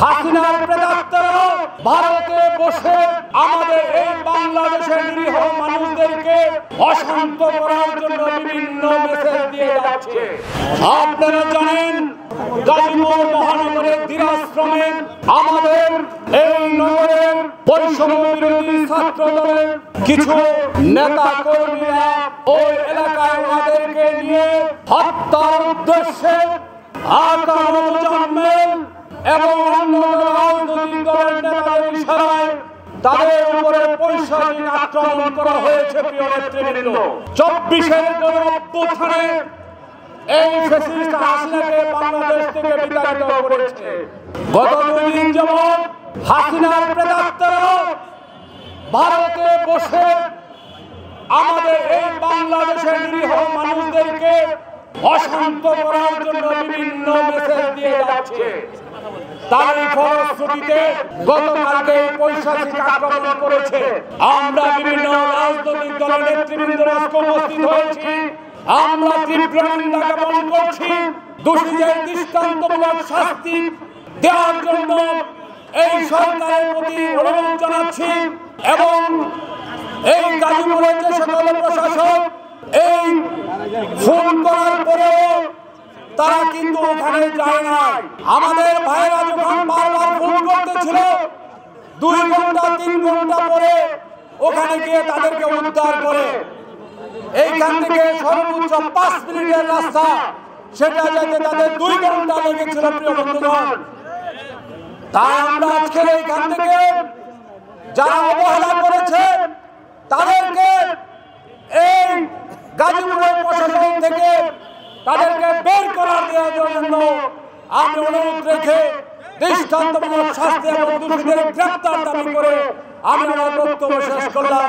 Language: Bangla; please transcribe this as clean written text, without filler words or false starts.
হাসিনার প্রেতাত্মারা ভারতে বসে আমাদের এই বাংলাদেশের নিরীহ মানুষদেরকে অশান্ত করার জন্য বিভিন্ন মেসেজ দিয়ে যাচ্ছে। আপনারা জানেন গাজীপুর মহানগরের দিনাজশ্রমে আমাদের এই নগরের বৈষম্য বিরোধী ছাত্র দলের কিছু নেতা কর্মীরা ওই এলাকায় ওনাদেরকে নিয়ে হত্যার উদ্দেশ্যে আকাম মুজাম্মেল এবং অন্য রাজনৈতিক দলের নেতাদের ইশারায় তাদের উপরে পৈশাচিক আক্রমণ করা হয়েছে। প্রিয় নেতৃবৃন্দ, 24-এর গণঅভ্যুত্থানে এই ফ্যাসিস্ট হাসিনাকে বাংলাদেশ থেকে বিতাড়িত করেছে। গত 2 দিন যাবত হাসিনার প্রেতাত্মারা ভারতে বসে আমাদের এই বাংলাদেশের নিরীহ মানুষদেরকে অশান্ত করার জন্য বিভিন্ন মেসেজ দিয়ে যাচ্ছে। তারই ফলশ্রুতিতে গতকালকে পৈশাচিক আক্রমণ করেছে। আমরা বিভিন্ন রাজনৈতিক দলের নেতৃবৃন্দরা উপস্থিত হয়েছি। আমরা তীব্র নিন্দা জ্ঞাপন করছি। দোষীদের দৃষ্টান্তমূলক শাস্তি দেওয়ার জন্য এই সরকারের প্রতি অনুরোধ জানাচ্ছি এবং এই গাজীপুরের যে সকল প্রশাসক এই ফোন করার পরেও তারা কিন্তু ওখানে যায় না। আমাদের ভাইরা যখন বারবার ফোন করতেছিল 2 ঘন্টা 3 ঘন্টা পরে ওখানে গিয়ে তাদেরকে উদ্ধার করে। এইখান থেকে সর্বোচ্চ 5 মিনিটের রাস্তা, সেটা যেতে তাদের 2 ঘন্টা লেগেছিল। প্রিয় বন্ধুগণ, তাই আমরা আজকের এইখান থেকে যারা অবহেলা করেছে তাদেরকে এই গাজীপুরের প্রশাসন থেকে তাদেরকে বের করার দেওয়ার জন্য আমি অনুরোধ রেখে দৃষ্টান্তমূলক শাস্তি এবং দোষীদের গ্রেপ্তার দাবি করে আমি আমার বক্তব্য শেষ করলাম।